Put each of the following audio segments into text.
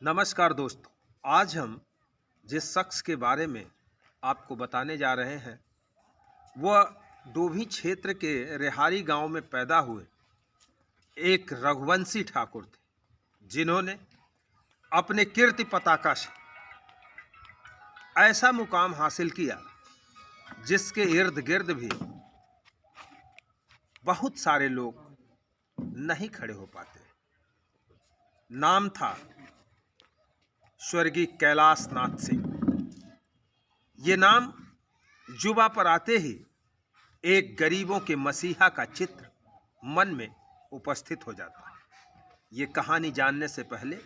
नमस्कार दोस्तों। आज हम जिस शख्स के बारे में आपको बताने जा रहे हैं वह डोभी क्षेत्र के रेहारी गांव में पैदा हुए एक रघुवंशी ठाकुर थे, जिन्होंने अपने कीर्ति पताका से ऐसा मुकाम हासिल किया जिसके इर्द गिर्द भी बहुत सारे लोग नहीं खड़े हो पाते। नाम था स्वर्गीय कैलाश नाथ सिंह। ये नाम जुबा पर आते ही एक गरीबों के मसीहा का चित्र मन में उपस्थित हो जाता है। ये कहानी जानने से पहले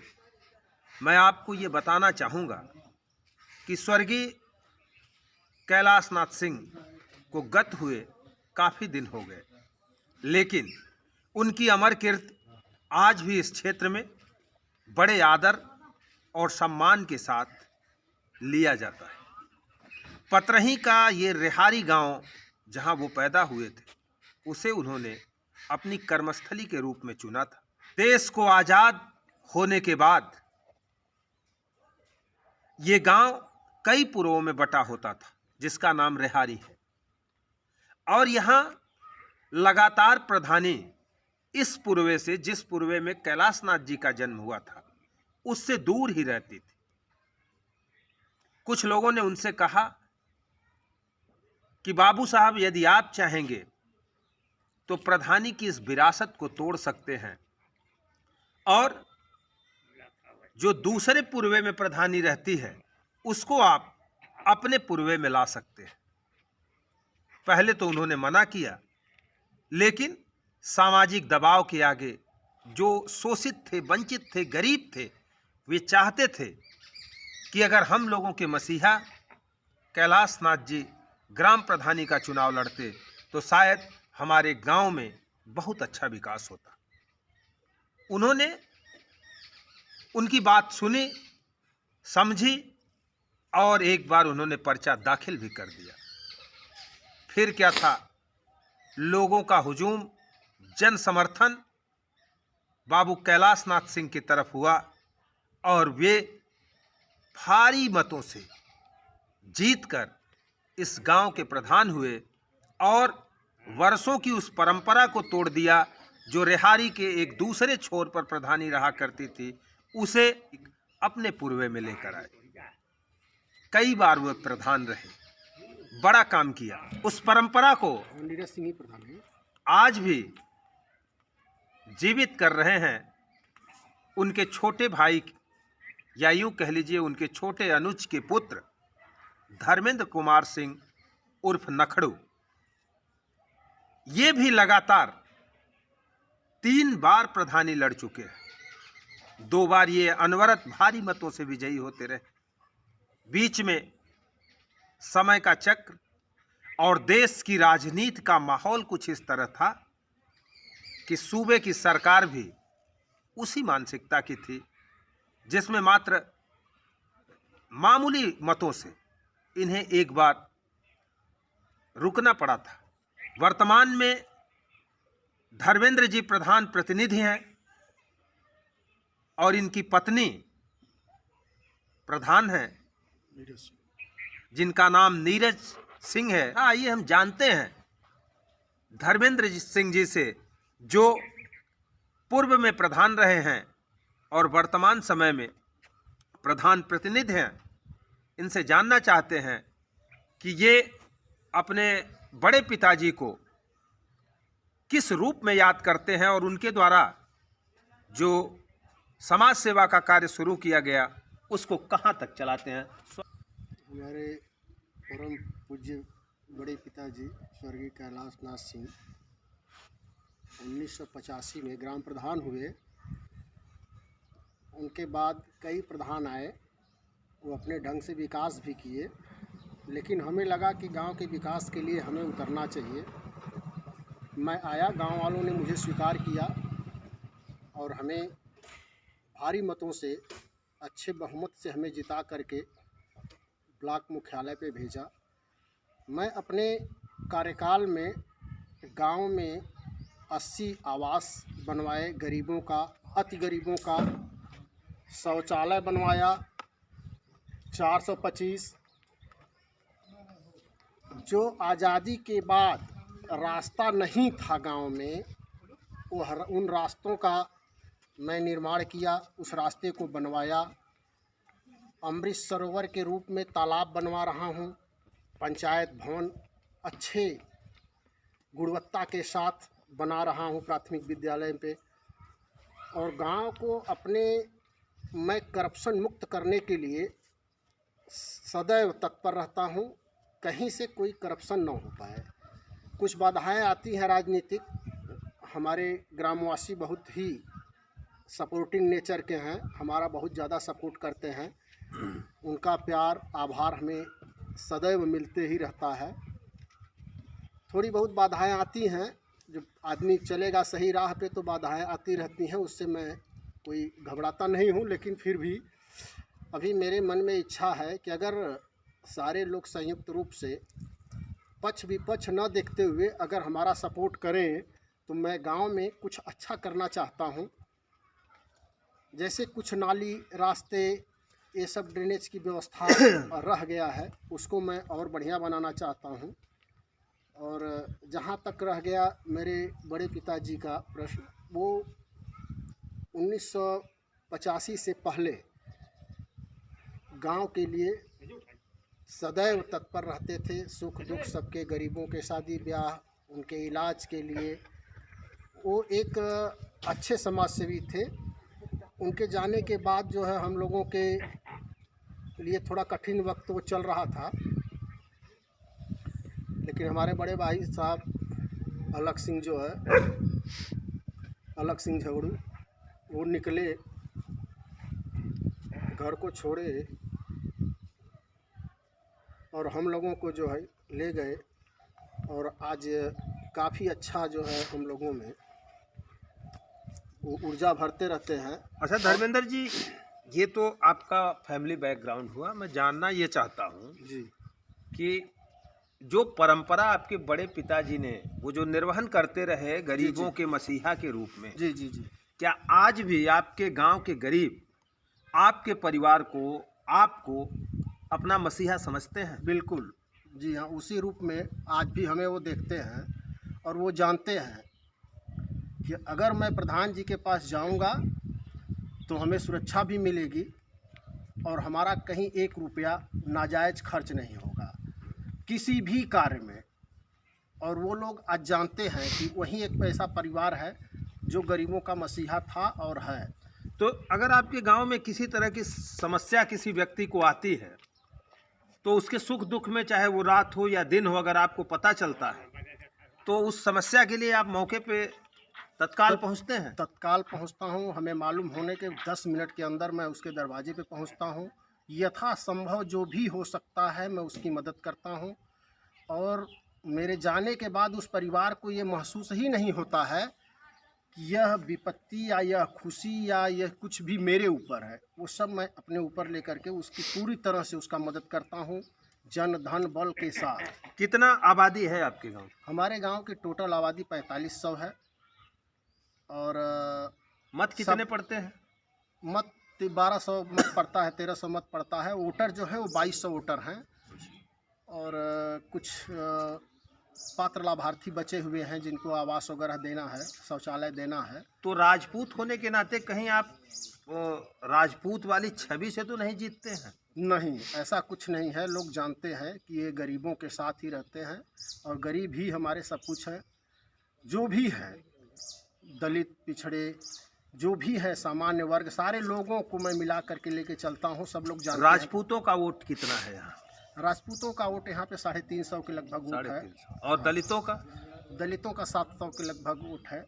मैं आपको ये बताना चाहूँगा कि स्वर्गीय कैलाश नाथ सिंह को गत हुए काफ़ी दिन हो गए, लेकिन उनकी अमर कीर्ति आज भी इस क्षेत्र में बड़े आदर और सम्मान के साथ लिया जाता है। पतरही का ये रेहारी गांव जहां वो पैदा हुए थे, उसे उन्होंने अपनी कर्मस्थली के रूप में चुना था। देश को आज़ाद होने के बाद ये गांव कई पुरवों में बटा होता था, जिसका नाम रेहारी है, और यहाँ लगातार प्रधानी इस पुरवे से, जिस पुरवे में कैलाश नाथ जी का जन्म हुआ था, उससे दूर ही रहती थी। कुछ लोगों ने उनसे कहा कि बाबू साहब, यदि आप चाहेंगे तो प्रधानी की इस विरासत को तोड़ सकते हैं और जो दूसरे पुरवे में प्रधानी रहती है उसको आप अपने पुरवे में ला सकते हैं। पहले तो उन्होंने मना किया, लेकिन सामाजिक दबाव के आगे जो शोषित थे, वंचित थे, गरीब थे, वे चाहते थे कि अगर हम लोगों के मसीहा कैलाश नाथ जी ग्राम प्रधानी का चुनाव लड़ते तो शायद हमारे गांव में बहुत अच्छा विकास होता। उन्होंने उनकी बात सुनी, समझी और एक बार उन्होंने पर्चा दाखिल भी कर दिया। फिर क्या था, लोगों का हुजूम, जन समर्थन बाबू कैलाश नाथ सिंह की तरफ हुआ और वे भारी मतों से जीतकर इस गांव के प्रधान हुए और वर्षों की उस परंपरा को तोड़ दिया जो रेहारी के एक दूसरे छोर पर प्रधानी रहा करती थी, उसे अपने पुरवे में लेकर आए। कई बार वह प्रधान रहे, बड़ा काम किया। उस परंपरा को आज भी जीवित कर रहे हैं उनके छोटे भाई, या यूँ कह लीजिए उनके छोटे अनुज के पुत्र धर्मेंद्र कुमार सिंह उर्फ नखड़ू। ये भी लगातार 3 बार प्रधानी लड़ चुके हैं। 2 बार ये अनवरत भारी मतों से विजयी होते रहे। बीच में समय का चक्र और देश की राजनीति का माहौल कुछ इस तरह था कि सूबे की सरकार भी उसी मानसिकता की थी, जिसमें मात्र मामूली मतों से इन्हें एक बार रुकना पड़ा था। वर्तमान में धर्मेंद्र जी प्रधान प्रतिनिधि हैं और इनकी पत्नी प्रधान है, जिनका नाम नीरज सिंह है। आइए हम जानते हैं धर्मेंद्र सिंह जी से, जो पूर्व में प्रधान रहे हैं और वर्तमान समय में प्रधान प्रतिनिधि हैं। इनसे जानना चाहते हैं कि ये अपने बड़े पिताजी को किस रूप में याद करते हैं और उनके द्वारा जो समाज सेवा का कार्य शुरू किया गया उसको कहाँ तक चलाते हैं। हमारे परम पूज्य बड़े पिताजी स्वर्गीय कैलाश नाथ सिंह 1985 में ग्राम प्रधान हुए। उनके बाद कई प्रधान आए, वो अपने ढंग से विकास भी किए, लेकिन हमें लगा कि गांव के विकास के लिए हमें उतरना चाहिए। मैं आया, गांव वालों ने मुझे स्वीकार किया और हमें भारी मतों से, अच्छे बहुमत से हमें जिता करके ब्लॉक मुख्यालय पे भेजा। मैं अपने कार्यकाल में गांव में 80 आवास बनवाए गरीबों का, अति गरीबों का, शौचालय बनवाया 425। जो आज़ादी के बाद रास्ता नहीं था गांव में, उन रास्तों का मैं निर्माण किया, उस रास्ते को बनवाया। अमृत सरोवर के रूप में तालाब बनवा रहा हूँ। पंचायत भवन अच्छे गुणवत्ता के साथ बना रहा हूँ प्राथमिक विद्यालय पे। और गांव को अपने मैं करप्शन मुक्त करने के लिए सदैव तत्पर रहता हूँ, कहीं से कोई करप्शन ना हो पाए। कुछ बाधाएं आती हैं राजनीतिक, हमारे ग्रामवासी बहुत ही सपोर्टिंग नेचर के हैं, हमारा बहुत ज़्यादा सपोर्ट करते हैं। उनका प्यार आभार हमें सदैव मिलते ही रहता है। थोड़ी बहुत बाधाएं आती हैं, जब आदमी चलेगा सही राह पे तो बाधाएं आती रहती हैं, उससे मैं कोई घबराता नहीं हूँ। लेकिन फिर भी अभी मेरे मन में इच्छा है कि अगर सारे लोग संयुक्त रूप से पक्ष विपक्ष न देखते हुए अगर हमारा सपोर्ट करें तो मैं गांव में कुछ अच्छा करना चाहता हूं। जैसे कुछ नाली रास्ते ये सब ड्रेनेज की व्यवस्था रह गया है, उसको मैं और बढ़िया बनाना चाहता हूं। और जहां तक रह गया मेरे बड़े पिताजी का प्रश्न, वो 1985 से पहले गांव के लिए सदैव तत्पर रहते थे। सुख दुख सबके, गरीबों के शादी ब्याह, उनके इलाज के लिए वो एक अच्छे समाज सेवी थे। उनके जाने के बाद जो है हम लोगों के लिए थोड़ा कठिन वक्त वो चल रहा था, लेकिन हमारे बड़े भाई साहब अलग सिंह जो है, अलग सिंह झगड़ू, वो निकले, घर को छोड़े और हम लोगों को जो है ले गए। और आज काफ़ी अच्छा जो है हम लोगों में वो ऊर्जा भरते रहते हैं। अच्छा धर्मेंद्र जी, ये तो आपका फैमिली बैकग्राउंड हुआ। मैं जानना ये चाहता हूँ जी कि जो परंपरा आपके बड़े पिताजी ने वो जो निर्वहन करते रहे गरीबों के मसीहा के रूप में, जी जी जी क्या आज भी आपके गांव के गरीब आपके परिवार को, आपको अपना मसीहा समझते हैं? बिल्कुल, जी हाँ, उसी रूप में आज भी हमें वो देखते हैं और वो जानते हैं कि अगर मैं प्रधान जी के पास जाऊंगा तो हमें सुरक्षा भी मिलेगी और हमारा कहीं 1 रुपया नाजायज़ खर्च नहीं होगा किसी भी कार्य में। और वो लोग आज जानते हैं कि वही एक ऐसा परिवार है जो गरीबों का मसीहा था और है। तो अगर आपके गांव में किसी तरह की समस्या किसी व्यक्ति को आती है तो उसके सुख दुख में, चाहे वो रात हो या दिन हो, अगर आपको पता चलता है तो उस समस्या के लिए आप मौके पे तत्काल पहुंचते हैं? तत्काल पहुंचता हूं। हमें मालूम होने के 10 मिनट के अंदर मैं उसके दरवाजे पे पहुंचता हूं। यथासंभव जो भी हो सकता है मैं उसकी मदद करता हूं। और मेरे जाने के बाद उस परिवार को ये महसूस ही नहीं होता है कि यह विपत्ति या यह खुशी या यह कुछ भी मेरे ऊपर है। वो सब मैं अपने ऊपर लेकर के उसकी पूरी तरह से उसका मदद करता हूँ, जन धन बल के साथ। कितना आबादी है आपके गांव? हमारे गांव की टोटल आबादी 4500 है। और मत कितने पड़ते हैं? मत 1200 मत पड़ता है, 1300 मत पड़ता है। वोटर जो है वो 2200 वोटर हैं। और कुछ पात्र लाभार्थी बचे हुए हैं जिनको आवास वगैरह देना है, शौचालय देना है। तो राजपूत होने के नाते कहीं आप राजपूत वाली छवि से तो नहीं जीतते हैं? नहीं, ऐसा कुछ नहीं है। लोग जानते हैं कि ये गरीबों के साथ ही रहते हैं और गरीब ही हमारे सब कुछ है। जो भी है, दलित, पिछड़े, जो भी है, सामान्य वर्ग, सारे लोगों को मैं मिला करके लेके चलता हूँ। सब लोग जानते हैं। राजपूतों का वोट कितना है यहाँ? राजपूतों का वोट यहाँ पे 350 के लगभग वोट है। 350। और दलितों का? दलितों का 700 के लगभग वोट है।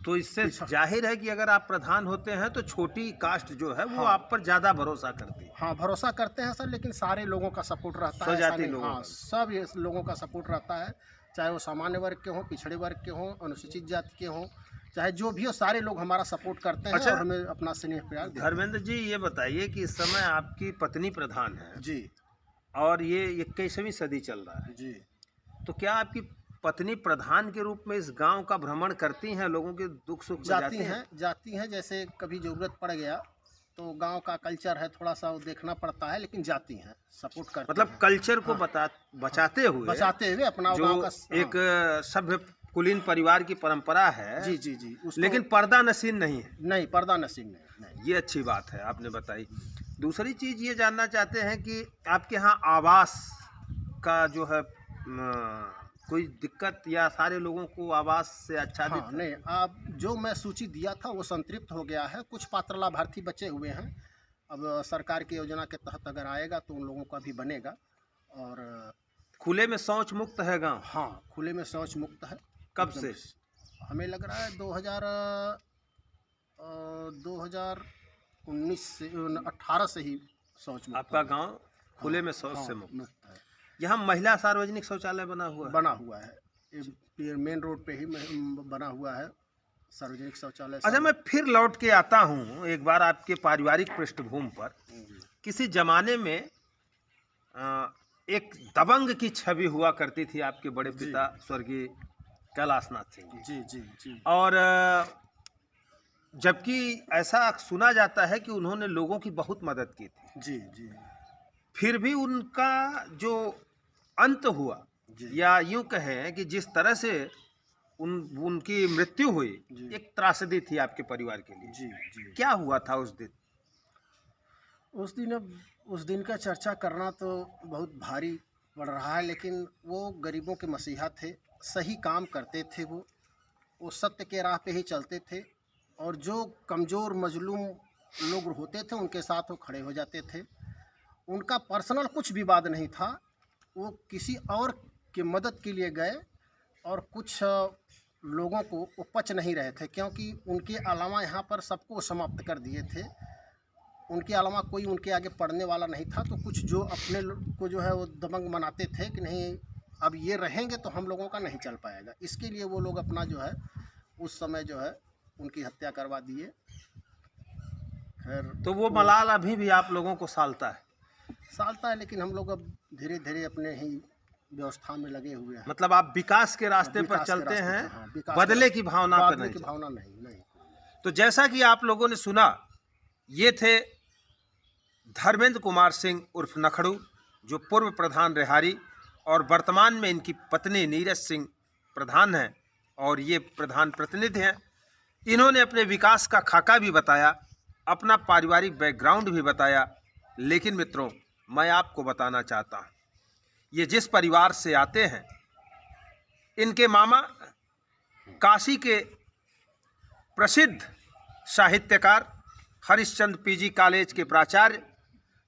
तो इससे जाहिर है कि अगर आप प्रधान होते हैं तो छोटी कास्ट जो है वो आप पर ज्यादा भरोसा करती है। हाँ, भरोसा करते हैं सर, लेकिन सारे लोगों का सपोर्ट रहता है। स्वजाति लोगों हाँ, सब ये लोगों का सपोर्ट रहता है, चाहे वो सामान्य वर्ग के हों, पिछड़े वर्ग के हों, अनुसूचित जाति के हों, चाहे जो भी हो, सारे लोग हमारा सपोर्ट करते हैं। अच्छा, और हमें अपना स्नेह प्यार देते हैं। धर्मेंद्र जी, ये बताइए कि इस समय आपकी पत्नी प्रधान है जी और ये 21वीं सदी चल रहा है, जी। तो क्या आपकी पत्नी प्रधान के रूप में इस गांव का भ्रमण करती हैं, लोगों के दुख सुख में जाती हैं। जैसे कभी ज़रूरत पड़ गया तो गांव का कल्चर है, थोड़ा सा वो देखना पड़ता है, लेकिन जाती हैं, सपोर्ट करती मतलब हैं। कल्चर को हाँ। बचाते हुए बचाते हुए अपना जो गांव का एक सभ्य कुलीन परिवार की परंपरा है, जी जी जी, उसको लेकिन पर्दा नसीन नहीं है। नहीं, पर्दा नसीब नहीं। ये अच्छी बात है आपने बताई। दूसरी चीज़ ये जानना चाहते हैं कि आपके यहाँ आवास का जो है कोई दिक्कत या सारे लोगों को आवास से आच्छादित हाँ, है? नहीं, आप जो मैं सूची दिया था वो संतृप्त हो गया है, कुछ पात्र लाभार्थी बचे हुए हैं। अब सरकार की योजना के तहत अगर आएगा तो उन लोगों का भी बनेगा। और खुले में शौच मुक्त है गांव? हाँ, खुले में शौच मुक्त है। कब एकदम से? हमें लग रहा है 2019 से 18 से ही शौच मुक्त आपका है। गांव खुले में शौच हाँ, से मुक्त? मुक्त है। यहाँ महिला सार्वजनिक शौचालय बना हुआ है? बना हुआ है, ये मेन रोड पे ही बना हुआ है सार्वजनिक शौचालय। अच्छा, मैं फिर लौट के आता हूँ एक बार आपके पारिवारिक पृष्ठभूमि पर। किसी जमाने में एक दबंग की छवि हुआ करती थी आपके बड़े पिता स्वर्गीय कैलाशनाथ सिंह जी जी जी। और जबकि ऐसा सुना जाता है कि उन्होंने लोगों की बहुत मदद की थी, जी जी। फिर भी उनका जो अंत हुआ, या यूं कहें कि जिस तरह से उनकी मृत्यु हुई, एक त्रासदी थी आपके परिवार के लिए। जी जी। क्या हुआ था उस दिन? अब उस दिन का चर्चा करना तो बहुत भारी पड़ रहा है, लेकिन वो गरीबों के मसीहा थे, सही काम करते थे। वो सत्य के राह पे ही चलते थे, और जो कमज़ोर मजलूम लोग होते थे उनके साथ वो खड़े हो जाते थे। उनका पर्सनल कुछ विवाद नहीं था, वो किसी और की मदद के लिए गए, और कुछ लोगों को वो पच नहीं रहे थे, क्योंकि उनके अलावा यहाँ पर सबको समाप्त कर दिए थे। उनके अलावा कोई उनके आगे पढ़ने वाला नहीं था। तो कुछ जो अपने को जो है वो दबंग मनाते थे कि नहीं, अब ये रहेंगे तो हम लोगों का नहीं चल पाएगा। इसके लिए वो लोग अपना जो है उस समय जो है उनकी हत्या करवा दिए। खैर, तो वो मलाल अभी भी आप लोगों को सालता है? लेकिन हम लोग अब धीरे धीरे अपने ही व्यवस्था में लगे हुए हैं। मतलब आप विकास के रास्ते पर चलते हैं, हाँ, बदले की भावना पर बदले की भावना नहीं। तो जैसा कि आप लोगों ने सुना, ये थे धर्मेंद्र कुमार सिंह उर्फ नखड़ू, जो पूर्व प्रधान रेहारी और वर्तमान में इनकी पत्नी नीरज सिंह प्रधान हैं और ये प्रधान प्रतिनिधि हैं। इन्होंने अपने विकास का खाका भी बताया, अपना पारिवारिक बैकग्राउंड भी बताया। लेकिन मित्रों, मैं आपको बताना चाहता हूँ, ये जिस परिवार से आते हैं, इनके मामा काशी के प्रसिद्ध साहित्यकार हरिश्चंद्र पीजी कॉलेज के प्राचार्य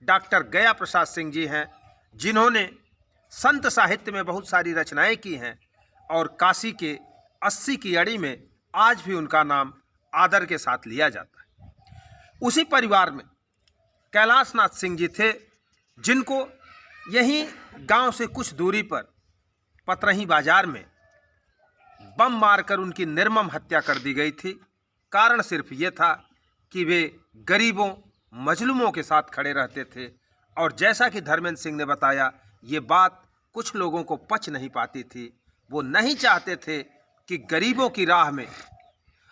डॉक्टर गया प्रसाद सिंह जी हैं, जिन्होंने संत साहित्य में बहुत सारी रचनाएं की हैं और काशी के 80 की अड़ी में आज भी उनका नाम आदर के साथ लिया जाता है। उसी परिवार में कैलाशनाथ सिंह जी थे, जिनको यहीं गांव से कुछ दूरी पर पतरही बाजार में बम मारकर उनकी निर्मम हत्या कर दी गई थी। कारण सिर्फ ये था कि वे गरीबों मजलूमों के साथ खड़े रहते थे। और जैसा कि धर्मेंद्र सिंह ने बताया, ये बात कुछ लोगों को पच नहीं पाती थी। वो नहीं चाहते थे कि गरीबों की राह में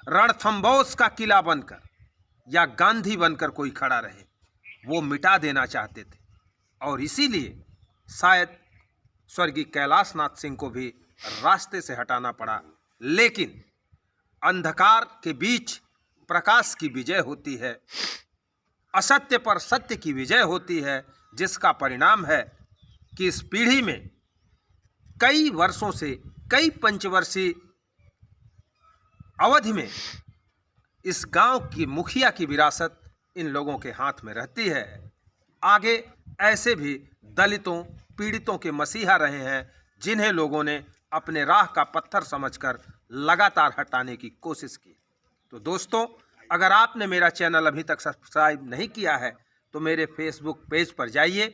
रणथंबोर का किला बनकर या गांधी बनकर कोई खड़ा रहे। वो मिटा देना चाहते थे, और इसीलिए शायद स्वर्गीय कैलाशनाथ सिंह को भी रास्ते से हटाना पड़ा। लेकिन अंधकार के बीच प्रकाश की विजय होती है, असत्य पर सत्य की विजय होती है, जिसका परिणाम है कि इस पीढ़ी में कई वर्षों से, कई पंचवर्षीय अवधि में इस गांव की मुखिया की विरासत इन लोगों के हाथ में रहती है। आगे ऐसे भी दलितों, पीड़ितों के मसीहा रहे हैं, जिन्हें लोगों ने अपने राह का पत्थर समझकर लगातार हटाने की कोशिश की। तो दोस्तों, अगर आपने मेरा चैनल अभी तक सब्सक्राइब नहीं किया है तो मेरे फेसबुक पेज पर जाइए,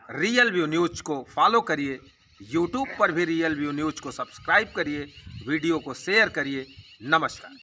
रियल व्यू न्यूज़ को फॉलो करिए, यूट्यूब पर भी रियल व्यू न्यूज़ को सब्सक्राइब करिए, वीडियो को शेयर करिए। नमस्कार।